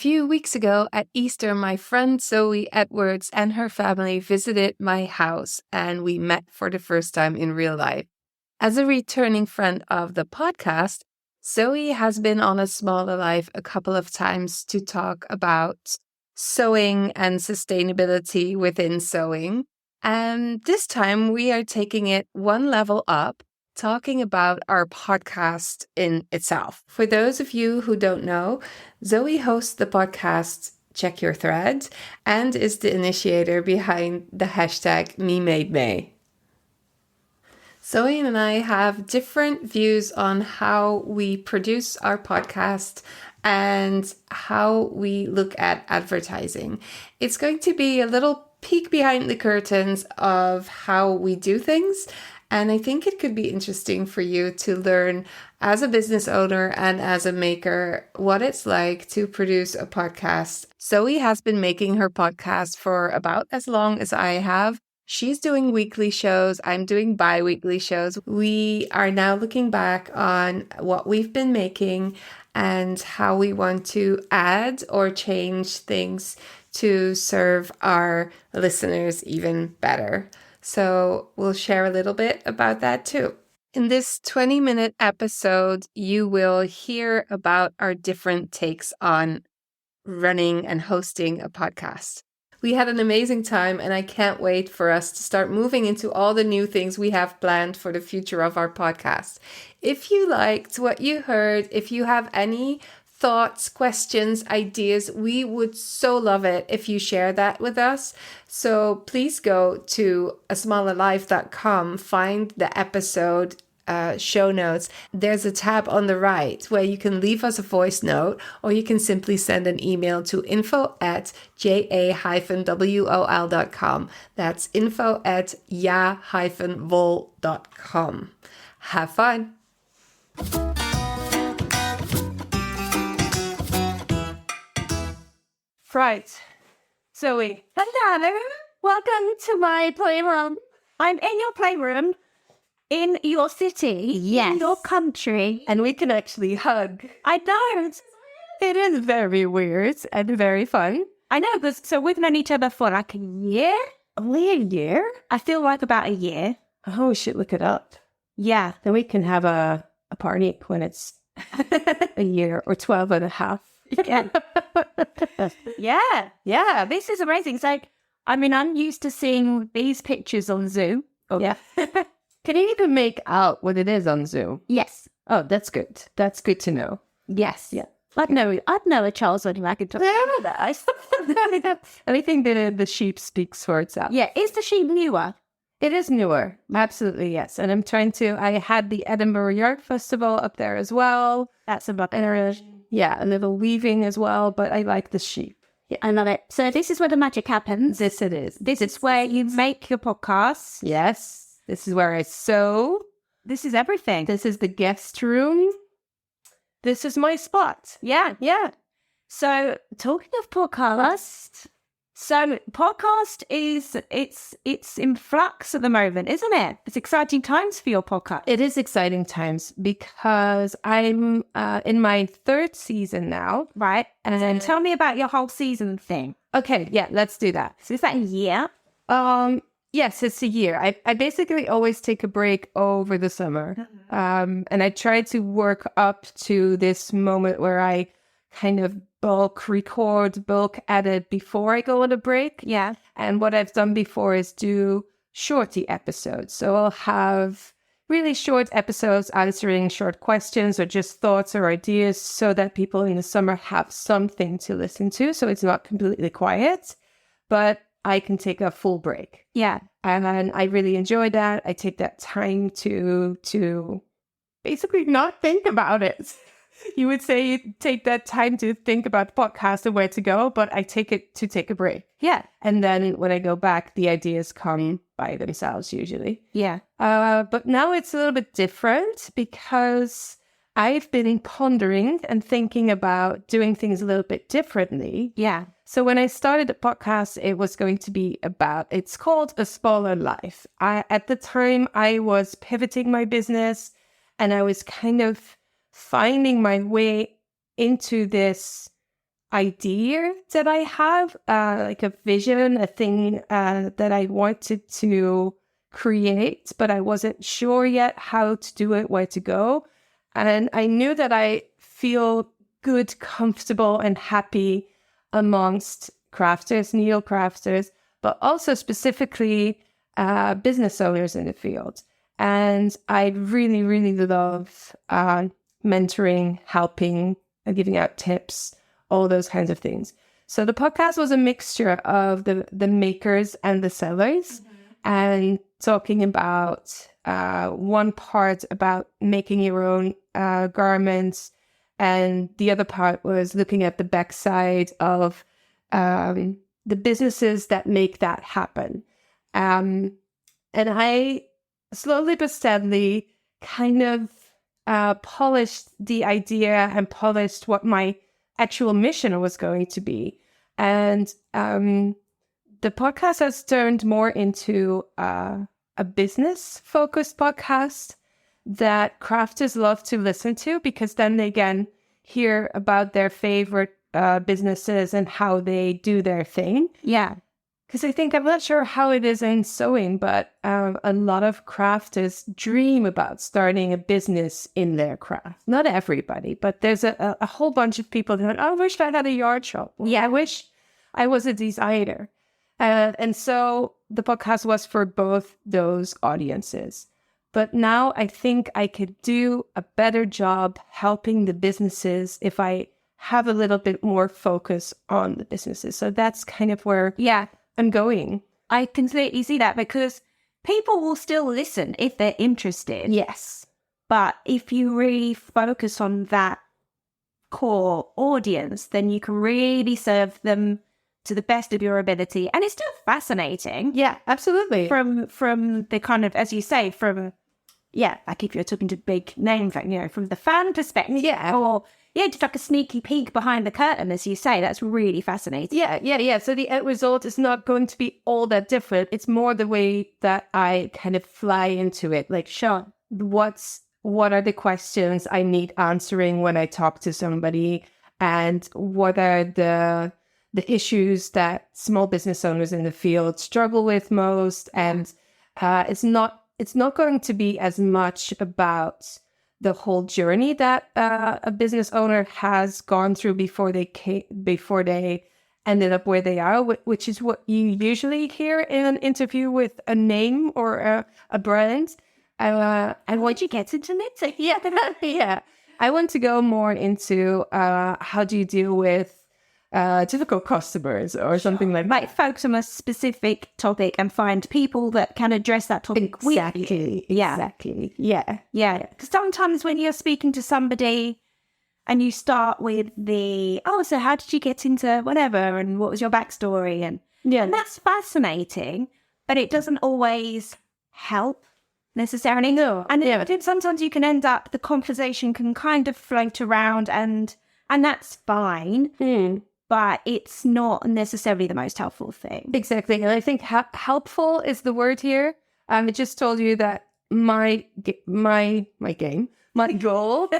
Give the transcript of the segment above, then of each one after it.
few weeks ago at Easter, my friend Zoe Edwards and her family visited my house, and we met for the first time in real life. As a returning friend of the podcast, Zoe has been on A Smaller Life a couple of times to talk about sewing and sustainability within sewing. And this time we are taking it one level up, talking about our podcast in itself. For those of you who don't know, Zoe hosts the podcast Check Your Thread and is the initiator behind the hashtag #MeMadeMay. Zoe and I have different views on how we produce our podcast and how we look at advertising. It's going to be a little peek behind the curtains of how we do things. And I think it could be interesting for you to learn as a business owner and as a maker what it's like to produce a podcast. Zoe has been making her podcast for about as long as I have. She's doing weekly shows. I'm doing bi-weekly shows. We are now looking back on what we've been making and how we want to add or change things to serve our listeners even better. So we'll share a little bit about that too. In this 20-minute episode, you will hear about our different takes on running and hosting a podcast. We had an amazing time, and I can't wait for us to start moving into all the new things we have planned for the future of our podcast. If you liked what you heard, if you have any thoughts, questions, ideas, we would so love it if you share that with us. So please go to asmallerlife.com, find the episode show notes. There's a tab on the right where you can leave us a voice note, or you can simply send an email to info@ja-wol.com. That's info@ja-wol.com. Have fun. Right. Zoe. Hello. Welcome to my playroom. I'm in your playroom, in your city, in your country. And we can actually hug. I know. It is very weird and very fun. I know, because so we've known each other for like a year. Only a year? I feel like about a year. Oh, we should look it up. Yeah. Then we can have a party when it's a year or 12 and a half. Yeah. Yeah. This is amazing. So, I mean, I'm used to seeing these pictures on Zoom. Oh, yeah. Can you even make out what it is on Zoom? Yes. Oh, that's good. That's good to know. Yes. Yeah. I'd know a child's when I could talk. I think the sheep speaks for itself. Yeah. Is the sheep newer? It is newer. Absolutely, yes. And I had the Edinburgh Yarn Festival up there as well. That's about yeah, a little weaving as well, but I like the sheep. Yeah, I love it. So this is where the magic happens. This it is. This is where you make your podcast. Yes. This is where I sew. This is everything. This is the guest room. This is my spot. Yeah. So talking of podcast, so podcast it's in flux at the moment, isn't it? It's exciting times for your podcast. It is exciting times because I'm in my third season now. Right. And then tell me about your whole season thing. Okay, yeah, let's do that. So is that a year? Yes, it's a year. I basically always take a break over the summer. And I try to work up to this moment where I kind of bulk record, bulk edit before I go on a break. Yeah. And what I've done before is do shorty episodes. So I'll have really short episodes answering short questions or just thoughts or ideas so that people in the summer have something to listen to. So it's not completely quiet, but I can take a full break. Yeah. And I really enjoy that. I take that time to basically not think about it. You would say you take that time to think about the podcast and where to go, but I take it to take a break. Yeah. And then when I go back, the ideas come by themselves usually. Yeah. But now it's a little bit different because I've been pondering and thinking about doing things a little bit differently. Yeah. So when I started the podcast, it was going to be about, it's called A Smaller Life. At the time, I was pivoting my business and I was kind of finding my way into this idea that I have, like a vision, a thing that I wanted to create, but I wasn't sure yet how to do it, where to go. And I knew that I feel good, comfortable, and happy amongst crafters, needle crafters, but also specifically business owners in the field. And I really, really love mentoring, helping, giving out tips, all those kinds of things. So the podcast was a mixture of the makers and the sellers, and talking about one part about making your own garments, and the other part was looking at the backside of the businesses that make that happen. And I slowly but steadily kind of polished the idea and polished what my actual mission was going to be. And the podcast has turned more into a business-focused podcast that crafters love to listen to, because then they can hear about their favorite businesses and how they do their thing. Yeah. Because I think, I'm not sure how it is in sewing, but a lot of crafters dream about starting a business in their craft. Not everybody, but there's a whole bunch of people that are like, I wish I had a yard shop. Yeah, I wish I was a designer. And so the podcast was for both those audiences. But now I think I could do a better job helping the businesses if I have a little bit more focus on the businesses. So that's kind of where I'm going. I completely see that, because people will still listen if they're interested. Yes. But if you really focus on that core audience, then you can really serve them to the best of your ability. And it's still fascinating. Yeah, absolutely. From the kind of, as you say, like if you're talking to big names, like, from the fan perspective. Yeah. Or, just like a sneaky peek behind the curtain, as you say. That's really fascinating. Yeah. So the end result is not going to be all that different. It's more the way that I kind of fly into it. Like, sure, what are the questions I need answering when I talk to somebody? And what are the issues that small business owners in the field struggle with most? And it's not going to be as much about the whole journey that a business owner has gone through before they ended up where they are, which is what you usually hear in an interview with a name or a brand. And once you get into knitting, yeah. I want to go more into how do you deal with difficult customers or something like that. Like focus on a specific topic and find people that can address that topic. Exactly. Yeah. Because sometimes when you're speaking to somebody and you start with so how did you get into whatever, and what was your backstory, and that's fascinating, but it doesn't always help necessarily. No. And sometimes you can end up, the conversation can kind of float around, and that's fine. But it's not necessarily the most helpful thing. Exactly. And I think helpful is the word here. I just told you that my goal,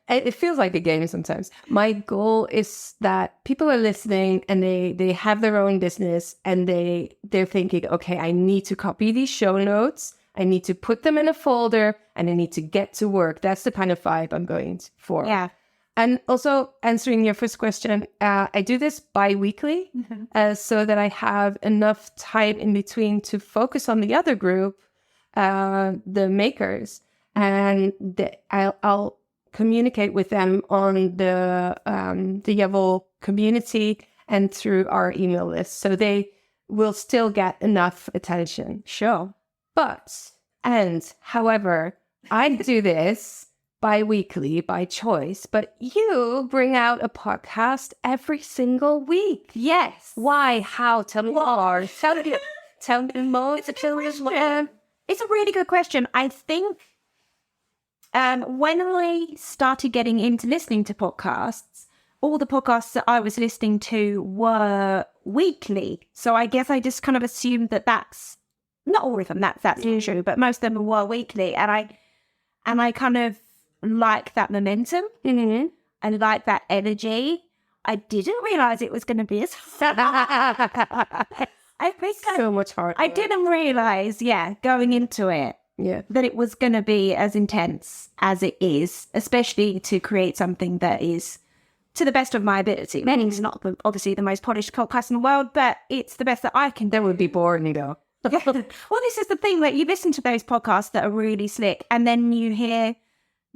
it feels like a game sometimes. My goal is that people are listening and they have their own business, and they're thinking, okay, I need to copy these show notes. I need to put them in a folder, and I need to get to work. That's the kind of vibe I'm going for. Yeah. And also, answering your first question, I do this bi-weekly so that I have enough time in between to focus on the other group, the makers, and I'll communicate with them on the Yavel community and through our email list, so they will still get enough attention. Sure. However, I do this bi-weekly by choice, but you bring out a podcast every single week. Yes. Why? How? Tell me more. Tell me more. It's a really good question. I think when I started getting into listening to podcasts, all the podcasts that I was listening to were weekly. So I guess I just kind of assumed that that's not all of them. That's true, but most of them were weekly, and I kind of like that momentum and like that energy. I didn't realize it was going to be as I think So much harder. I didn't realize, going into it, that it was going to be as intense as it is, especially to create something that is to the best of my ability. It's not obviously the most polished podcast in the world, but it's the best that I can do. That would be boring, though. Well, this is the thing, that you listen to those podcasts that are really slick, and then you hear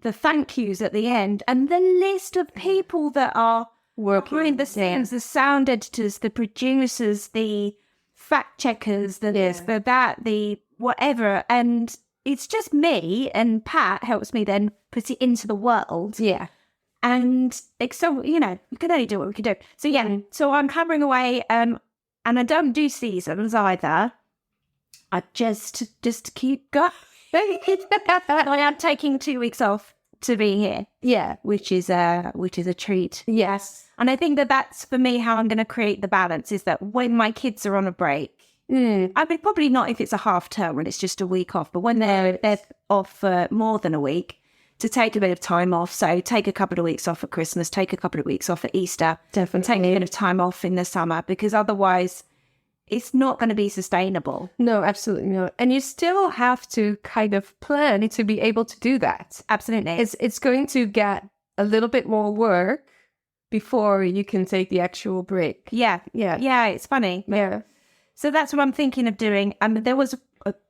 the thank yous at the end, and the list of people that are Working behind the scenes, the sound editors, the producers, the fact checkers, the this, the that, the whatever, and it's just me, and Pat helps me then put it into the world. Yeah. And so, we can only do what we can do. So, so I'm hammering away, and I don't do seasons either. I just keep going. I am taking 2 weeks off to be here. Yeah. Which is a treat. Yes. And I think that that's, for me, how I'm going to create the balance, is that when my kids are on a break, I mean, probably not if it's a half term and it's just a week off, but when they're off for more than a week, to take a bit of time off. So take a couple of weeks off at Christmas, take a couple of weeks off at Easter, Definitely. take a bit of time off in the summer, because otherwise it's not going to be sustainable. No, absolutely not. And you still have to kind of plan to be able to do that. Absolutely. It's going to get a little bit more work before you can take the actual break. Yeah, it's funny. Yeah. So that's what I'm thinking of doing. And there was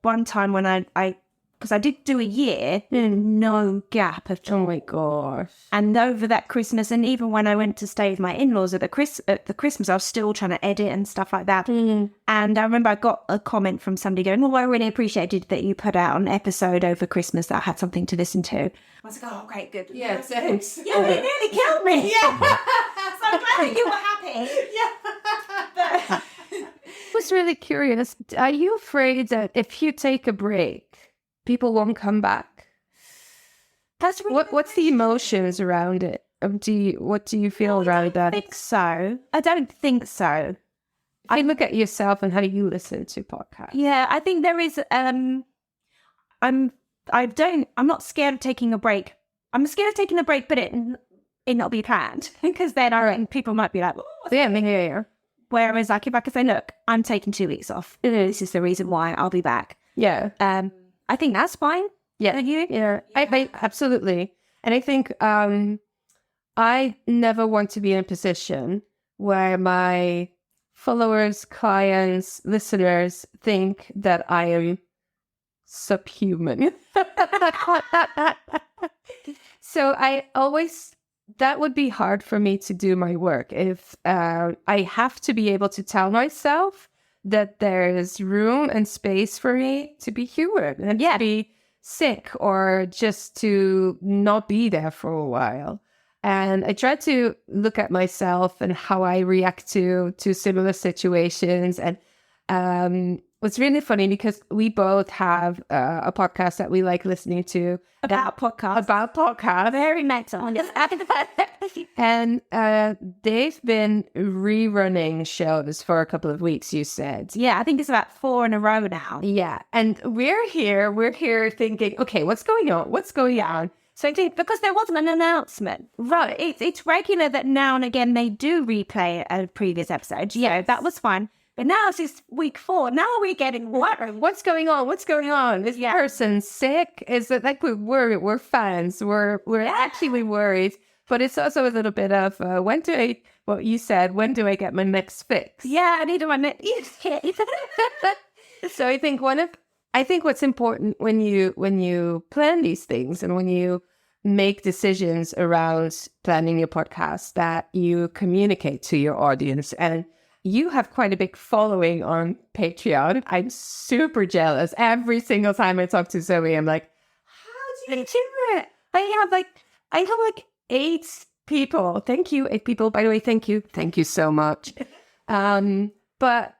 one time when I because I did do a year, no gap at all. Oh my gosh. And over that Christmas, and even when I went to stay with my in-laws at the Christmas, I was still trying to edit and stuff like that. And I remember I got a comment from somebody going, "Oh, I really appreciated that you put out an episode over Christmas that I had something to listen to." I was like, "Oh, great, good." Yeah, thanks. Yeah, it nearly killed me. Yeah. So I'm glad that you were happy. Yeah. I was really curious. Are you afraid that if you take a break, people won't come back? That's really What's the emotions around it? What do you feel around that? I don't think so. I look at yourself and how you listen to podcasts. Yeah, I think there is. I'm not scared of taking a break. I'm scared of taking a break, but it not be planned, because then people might be like, "Oh, Yeah. Whereas, like, if I could say, "Look, I'm taking 2 weeks off. This is the reason why I'll be back." Yeah. I think that's fine. Yeah. You? Yeah. I absolutely. And I think I never want to be in a position where my followers, clients, listeners think that I am subhuman. So that would be hard for me to do my work if I have to be able to tell myself that there is room and space for me to be human and to be sick or just to not be there for a while. And I try to look at myself and how I react to similar situations. And it's really funny because we both have a podcast that we like listening to. About podcasts. Very nice. And they've been rerunning shows for a couple of weeks, you said. Yeah, I think it's about 4 in a row now. Yeah. And we're here thinking, okay, what's going on? So I think because there wasn't an announcement. Right. It's regular that now and again they do replay a previous episode. Yeah, that was fine. But now it's just week 4. Now we're getting worried. What's going on? Is the person sick? Is it like we're worried? We're fans. We're actually worried. But it's also a little bit of when do I get my next fix? Yeah, I need my next fix. So I think what's important when you plan these things and when you make decisions around planning your podcast, that you communicate to your audience. And you have quite a big following on Patreon. I'm super jealous. Every single time I talk to Zoe, I'm like, how do you do it? I have like 8 people. Thank you, 8 people. By the way, thank you. Thank you so much. But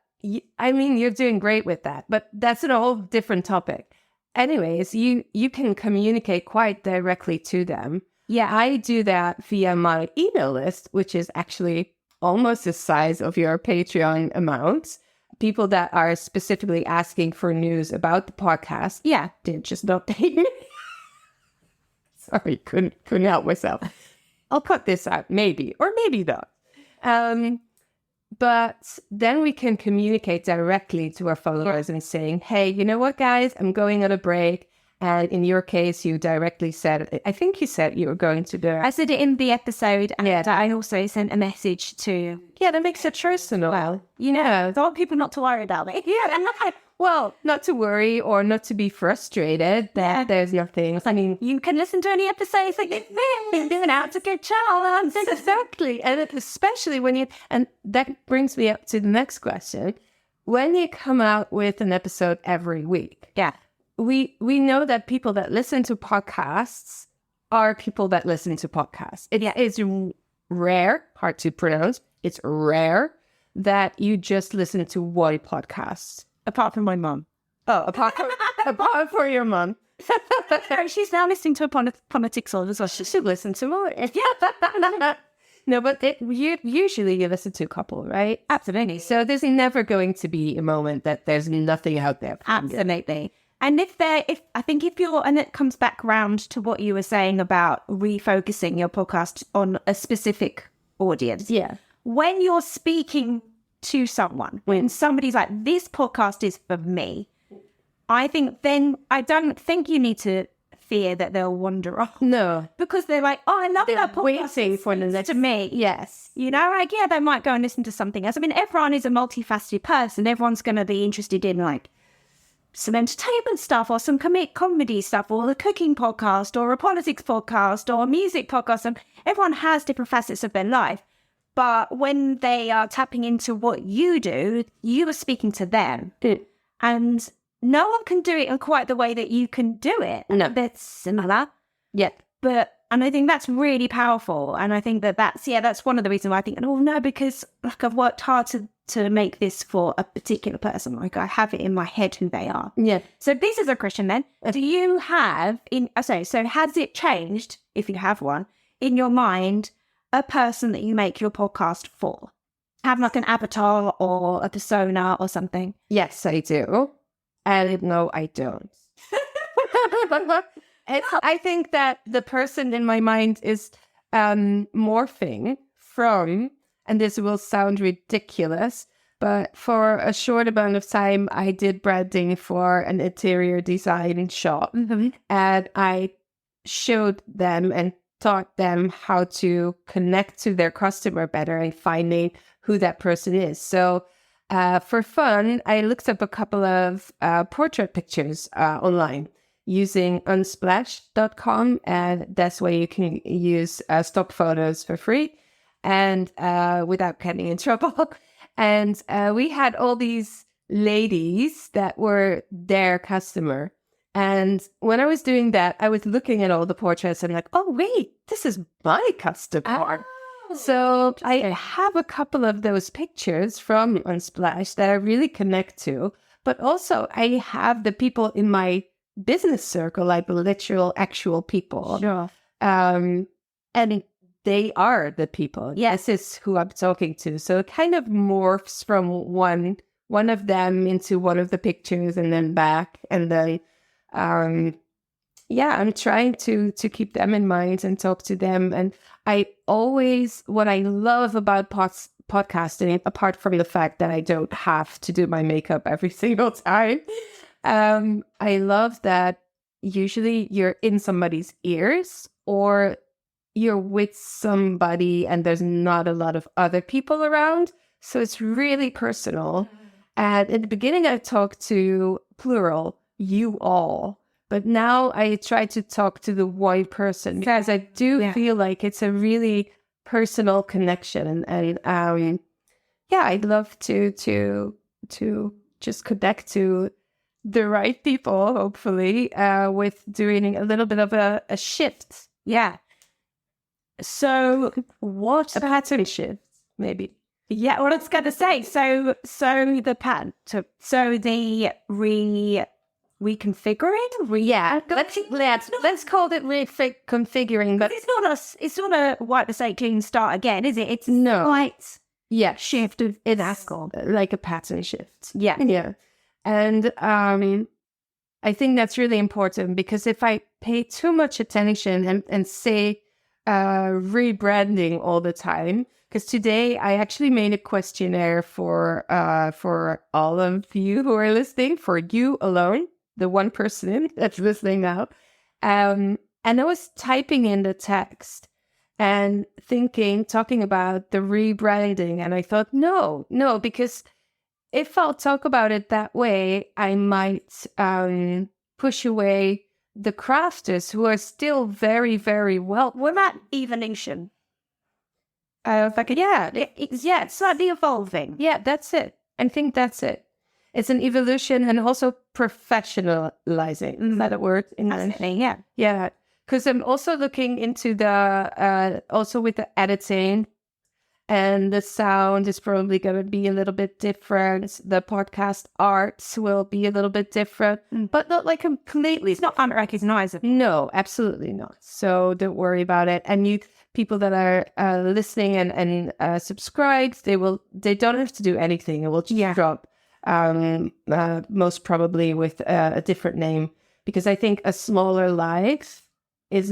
I mean, you're doing great with that. But that's a whole different topic. Anyways, you can communicate quite directly to them. Yeah, I do that via my email list, which is actually almost the size of your Patreon amount. People that are specifically asking for news about the podcast. Yeah, did just not take me. Sorry, couldn't help myself. I'll cut this out, maybe, or maybe not. But then we can communicate directly to our followers and saying, hey, you know what, guys, I'm going on a break. And in your case, you directly said, I think you said you were going to do it. I said it in the episode, and I also sent a message to... Yeah, that makes it personal. Well, I want people not to worry about me. Yeah, well, not to worry or not to be frustrated that there's nothing. I mean, you can listen to any episodes that you've been out to get child. Exactly. And especially when you... And that brings me up to the next question. When you come out with an episode every week... Yeah. We know that people that listen to podcasts are people that listen to podcasts. It's rare, hard to pronounce. It's rare that you just listen to one podcast. Apart from my mum. Oh, apart from your mum. She's now listening to a politics on as well. She should listen to more. No, but usually you listen to a couple, right? Absolutely. So there's never going to be a moment that there's nothing out there. Absolutely. And if you're, and it comes back round to what you were saying about refocusing your podcast on a specific audience. Yeah. When you're speaking to someone, when somebody's like, this podcast is for me, I don't think you need to fear that they'll wander off. No. Because they're like, oh, I love that podcast. Waiting for the next... To me. Yes. They might go and listen to something else. I mean, everyone is a multifaceted person. Everyone's going to be interested in like, some entertainment stuff or some comedy stuff or a cooking podcast or a politics podcast or a music podcast. And everyone has different facets of their life. But when they are tapping into what you do, you are speaking to them. And no one can do it in quite the way that you can do it. No. That's similar. Yeah. And I think that's really powerful. And I think that's one of the reasons why I think, because like I've worked hard to make this for a particular person. Like I have it in my head who they are. Yeah. So this is a question then. Do you have so has it changed, if you have one, in your mind, a person that you make your podcast for? Have like an avatar or a persona or something? Yes, I do. And no, I don't. I think that the person in my mind is morphing from, and this will sound ridiculous, but for a short amount of time, I did branding for an interior design shop. Mm-hmm. And I showed them and taught them how to connect to their customer better and finding who that person is. So for fun, I looked up a couple of portrait pictures online using unsplash.com, and that's where you can use stock photos for free and without getting in trouble. And we had all these ladies that were their customer. And when I was doing that, I was looking at all the portraits and like, oh, wait, this is my customer. Oh. So I have a couple of those pictures from Unsplash that I really connect to. But also I have the people in my business circle, like literal, actual people. Sure. And they are the people. Yes. This is who I'm talking to. So it kind of morphs from one of them into one of the pictures and then back. And then, I'm trying to keep them in mind and talk to them. And what I love about podcasting, apart from the fact that I don't have to do my makeup every single time, I love that usually you're in somebody's ears or you're with somebody and there's not a lot of other people around. So it's really personal. And in the beginning, I talked to plural, you all. But now I try to talk to the one person because I do feel like it's a really personal connection. And I'd love to just connect to the right people, hopefully, with doing a little bit of a shift. Yeah. So a pattern shift, maybe. Yeah, what I was going to say. So the pattern. So the reconfiguring. Yeah, let's call it reconfiguring. But it's not a wipe the slate clean start again, is it? It's slight shift of in ASCOR, like a pattern shift. Yeah. And I think that's really important because if I pay too much attention and say rebranding all the time, because today I actually made a questionnaire for all of you who are listening, for you alone, the one person that's listening now. And I was typing in the text and talking about the rebranding. And I thought, no, because if I'll talk about it that way, I might push away the crafters who are still very, very well. What about evolution? It's slightly evolving. Yeah, that's it. I think that's it. It's an evolution and also professionalizing. Is that a word? Yeah. Yeah. Because I'm also looking into also with the editing, and the sound is probably going to be a little bit different. The podcast arts will be a little bit different, but not like completely. It's not unrecognizable. No, absolutely not. So don't worry about it. And people that are listening and subscribed, they don't have to do anything. It will just drop, most probably with a different name, because I think a smaller live is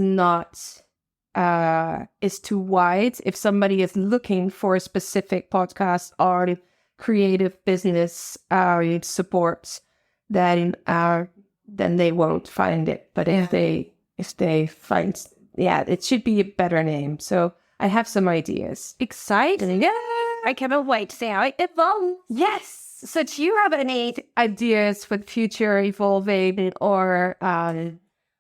too wide. If somebody is looking for a specific podcast or creative business support, then they won't find it. But if they find, it should be a better name. So I have some ideas. Exciting! Yeah, I cannot wait to see how it evolves. Yes. So do you have any ideas for future evolving or?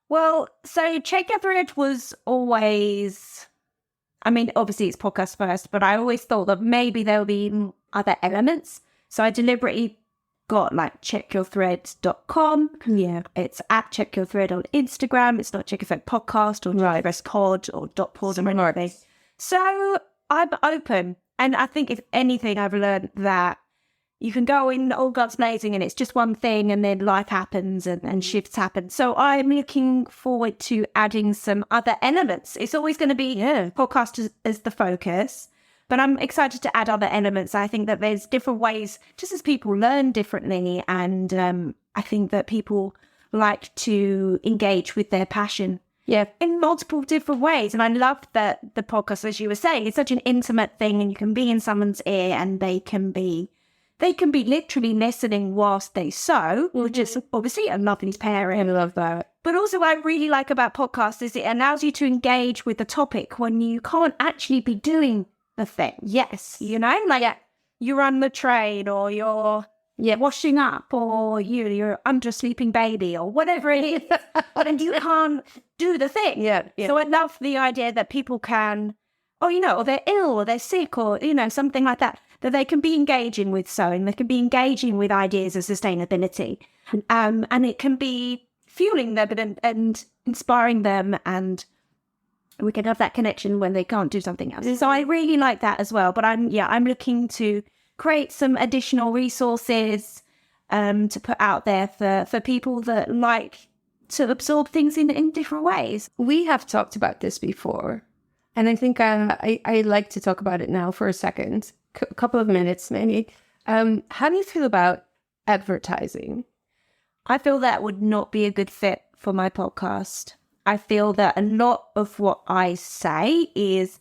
Well, so Check Your Thread was always, I mean, obviously it's podcast first, but I always thought that maybe there'll be other elements. So I deliberately got like checkyourthread.com. Yeah. It's at Check Your Thread on Instagram. It's not Check Your Thread podcast or Press Pod or .pod or anything. So I'm open. And I think if anything, I've learned that you can go in all guns blazing and it's just one thing and then life happens and shifts happen. So I'm looking forward to adding some other elements. It's always going to be podcast as the focus, but I'm excited to add other elements. I think that there's different ways, just as people learn differently. And I think that people like to engage with their passion in multiple different ways. And I love that the podcast, as you were saying, it's such an intimate thing and you can be in someone's ear and they can be literally listening whilst they sew, which is obviously a lovely pairing. I love that. But also what I really like about podcasts is it allows you to engage with the topic when you can't actually be doing the thing. Yes. You know, like you're on the train or you're washing up or you're under a sleeping baby or whatever it is, and you can't do the thing. Yeah. So I love the idea that people can, or they're ill or they're sick or, something like that they can be engaging with sewing, they can be engaging with ideas of sustainability. And it can be fueling them and inspiring them, and we can have that connection when they can't do something else. So I really like that as well. But I'm looking to create some additional resources to put out there for people that like to absorb things in different ways. We have talked about this before, and I think I like to talk about it now for a second. Couple of minutes maybe. How do you feel about advertising? I feel that would not be a good fit for my podcast. I feel that a lot of what I say is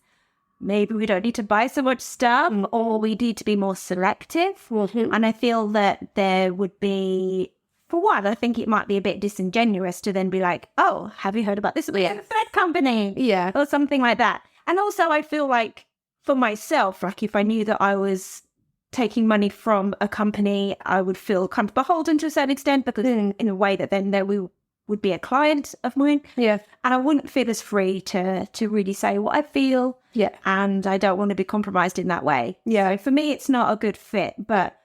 maybe we don't need to buy so much stuff or we need to be more selective. Mm-hmm. And I feel that there would be, for one, I think it might be a bit disingenuous to then be like, oh, have you heard about this thread company? Yeah. Or something like that. And also I feel like for myself, like if I knew that I was taking money from a company, I would feel kind of beholden to a certain extent, because in a way that then we would be a client of mine. Yeah. And I wouldn't feel as free to really say what I feel. Yeah. And I don't want to be compromised in that way. Yeah. So for me, it's not a good fit. But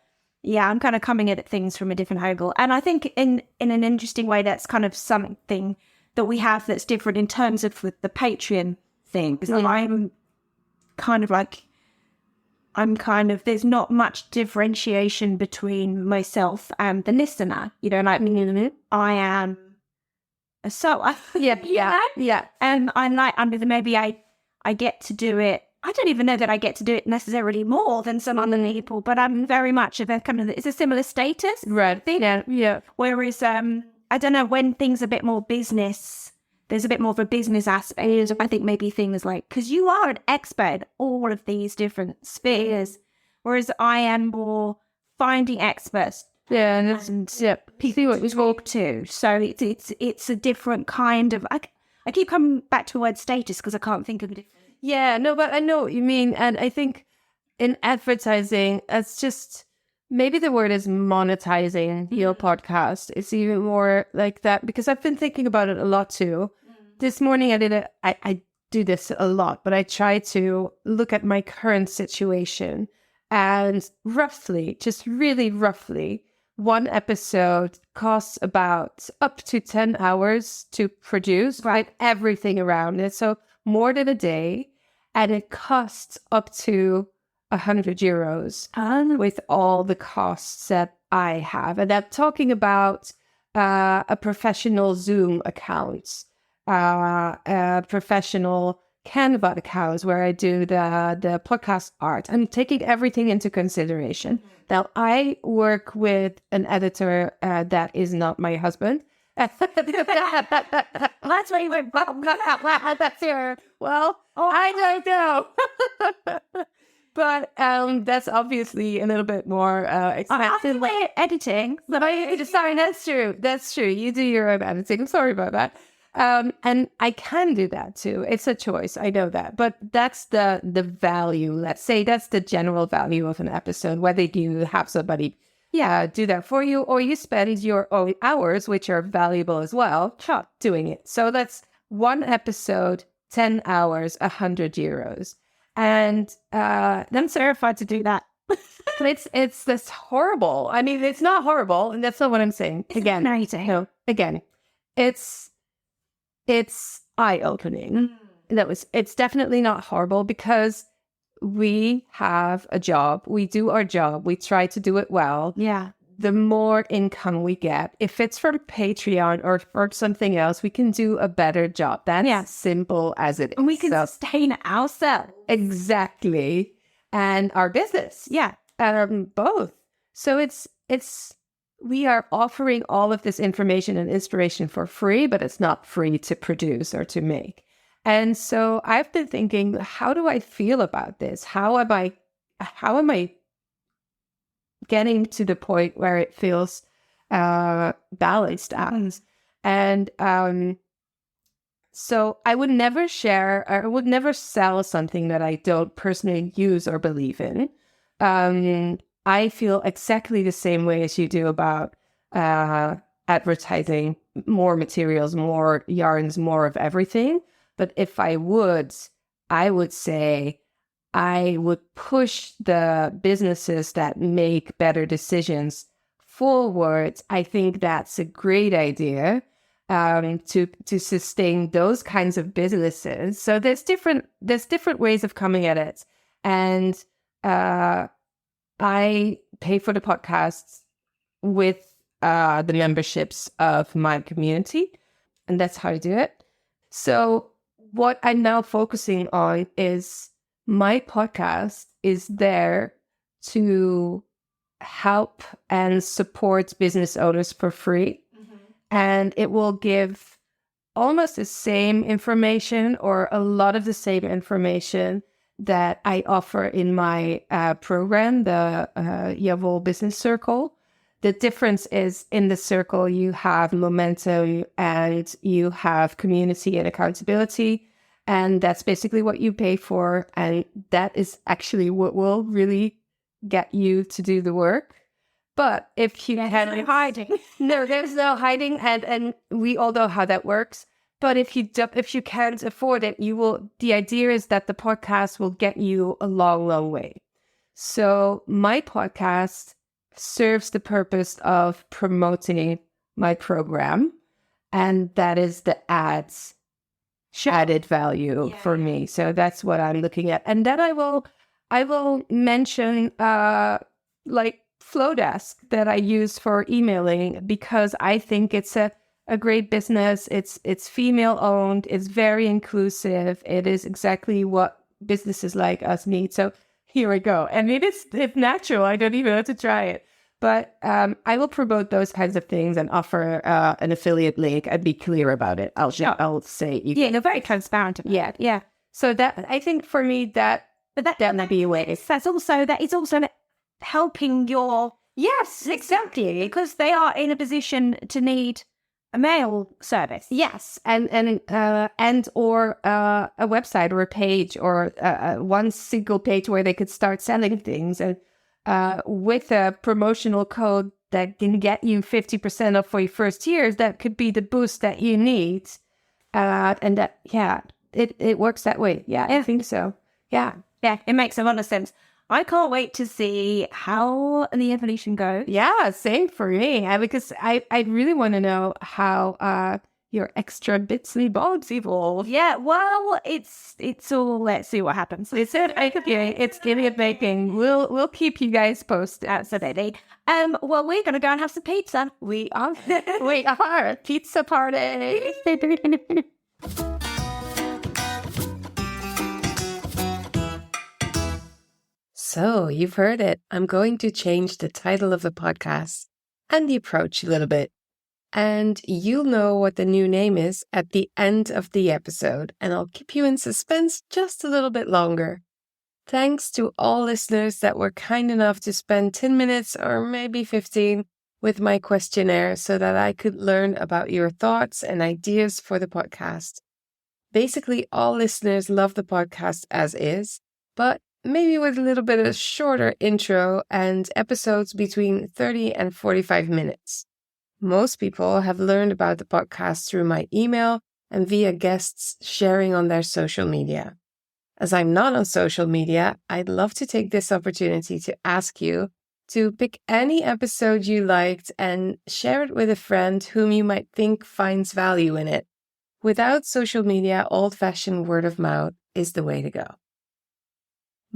yeah, I'm kind of coming at things from a different angle. And I think in an interesting way, that's kind of something that we have that's different in terms of with the Patreon thing. Because there's not much differentiation between myself and the listener. I am a sewer. Yeah. And maybe I get to do it. I don't even know that I get to do it necessarily more than some other people, but I'm very much of it's a similar status. Right. Thing. Yeah. Whereas, I don't know, when things are a bit more business there's a bit more of a business aspect. I think maybe things like, because you are an expert in all of these different spheres, whereas I am more finding experts. Yeah, and People to talk to. So it's a different kind of. I keep coming back to the word status because I can't think of a different. Yeah, no, but I know what you mean. And I think in advertising, it's just maybe the word is monetizing your podcast. It's even more like that because I've been thinking about it a lot too. This morning I do this a lot, but I try to look at my current situation and roughly, just really roughly, one episode costs about up to 10 hours to produce, right? Everything around it. So more than a day. And it costs up to €100 with all the costs that I have. And I'm talking about a professional Zoom account, a professional Canva account where I do the podcast art. I'm taking everything into consideration. Now, I work with an editor that is not my husband. That's why you went, that's here. Well, I don't know. But that's obviously a little bit more expensive. Editing. Sorry, that's true. That's true. You do your own editing. I'm sorry about that. And I can do that too. It's a choice. I know that. But that's the value. Let's say that's the general value of an episode, whether you have somebody do that for you or you spend your own hours, which are valuable as well, doing it. So that's one episode, 10 hours, €100. And I'm terrified to do that. it's this horrible. I mean, it's not horrible, and that's not what I'm saying. Again, it's eye-opening. It's definitely not horrible because we have a job. We do our job. We try to do it well. Yeah. The more income we get, if it's from Patreon or for something else, we can do a better job. That's simple as it is. And we can sustain ourselves. Exactly. And our business. Yeah. Both. So we are offering all of this information and inspiration for free, but it's not free to produce or to make. And so I've been thinking, how do I feel about this? How am I getting to the point where it feels balanced out? And so I would never share, or I would never sell something that I don't personally use or believe in. I feel exactly the same way as you do about advertising, more materials, more yarns, more of everything. But if I would say I would push the businesses that make better decisions forward. I think that's a great idea to sustain those kinds of businesses. So there's different ways of coming at it. And I pay for the podcasts with the memberships of my community, and that's how I do it. So what I'm now focusing on is my podcast is there to help and support business owners for free. Mm-hmm. And it will give almost the same information or a lot of the same information that I offer in my program, the Jawohl Business Circle. The difference is in the circle, you have momentum and you have community and accountability. And that's basically what you pay for. And that is actually what will really get you to do the work. But if you no hiding. No, there's no hiding. And we all know how that works. But if you can't afford it, the idea is that the podcast will get you a long, long way. So my podcast serves the purpose of promoting my program. And that is the added value for me. So that's what I'm looking at. And then I will mention like Flowdesk that I use for emailing, because I think it's a great business. It's female owned. It's very inclusive. It is exactly what businesses like us need. So here we go. And it's natural. I don't even have to try it. But I will promote those kinds of things and offer an affiliate link and be clear about it. I'll say you're very transparent about it. Yeah. So that, I think for me, that might be a way. That is also helping your Yes, exactly. because they are in a position to need a mail service. Yes, and or a website or a page or one single page where they could start selling things, and with a promotional code that can get you 50% off for your first year. That could be the boost that you need, and that it works that way. Yeah, I think so. Yeah, it makes a lot of sense. I can't wait to see how the evolution goes. Yeah, same for me. Because I really want to know how your extra bitsly bobs evolve. Yeah, well, it's all, let's see what happens. It's giving it making. We'll keep you guys posted. Absolutely. Well, we're gonna go and have some pizza. We are pizza party. So, you've heard it. I'm going to change the title of the podcast and the approach a little bit. And you'll know what the new name is at the end of the episode, and I'll keep you in suspense just a little bit longer. Thanks to all listeners that were kind enough to spend 10 minutes or maybe 15 with my questionnaire so that I could learn about your thoughts and ideas for the podcast. Basically, all listeners love the podcast as is, but maybe with a little bit of a shorter intro and episodes between 30 and 45 minutes. Most people have learned about the podcast through my email and via guests sharing on their social media. As I'm not on social media, I'd love to take this opportunity to ask you to pick any episode you liked and share it with a friend whom you might think finds value in it. Without social media, old-fashioned word of mouth is the way to go.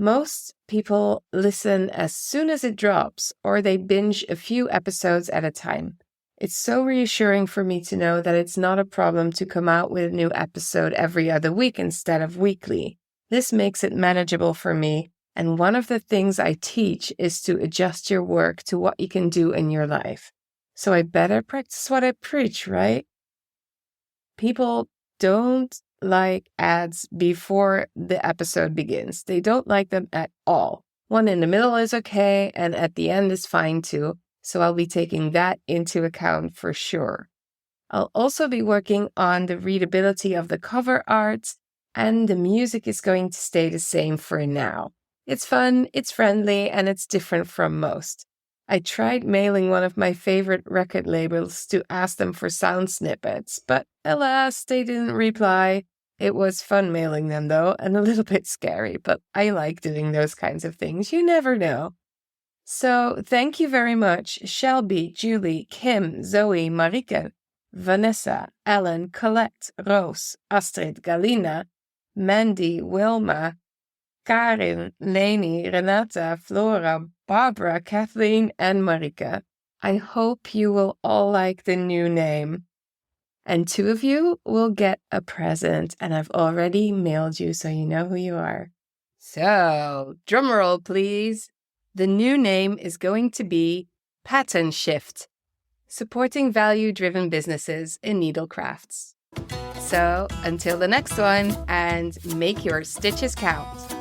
Most people listen as soon as it drops, or they binge a few episodes at a time. It's so reassuring for me to know that it's not a problem to come out with a new episode every other week instead of weekly. This makes it manageable for me, and one of the things I teach is to adjust your work to what you can do in your life. So I better practice what I preach, right? People don't like ads before the episode begins. They don't like them at all. One in the middle is okay, and at the end is fine too. So I'll be taking that into account for sure. I'll also be working on the readability of the cover art, and the music is going to stay the same for now. It's fun, it's friendly, and it's different from most. I tried mailing one of my favorite record labels to ask them for sound snippets, but alas, they didn't reply. It was fun mailing them though, and a little bit scary, but I like doing those kinds of things. You never know. So thank you very much, Shelby, Julie, Kim, Zoe, Marike, Vanessa, Ellen, Colette, Roos, Astrid, Galina, Mandy, Wilma, Karin, Leni, Renata, Flora, Barbara, Kathleen, and Marika. I hope you will all like the new name. And 2 of you will get a present, and I've already mailed you so you know who you are. So, drumroll please. The new name is going to be Pattern Shift, supporting value-driven businesses in needlecrafts. So, until the next one, and make your stitches count.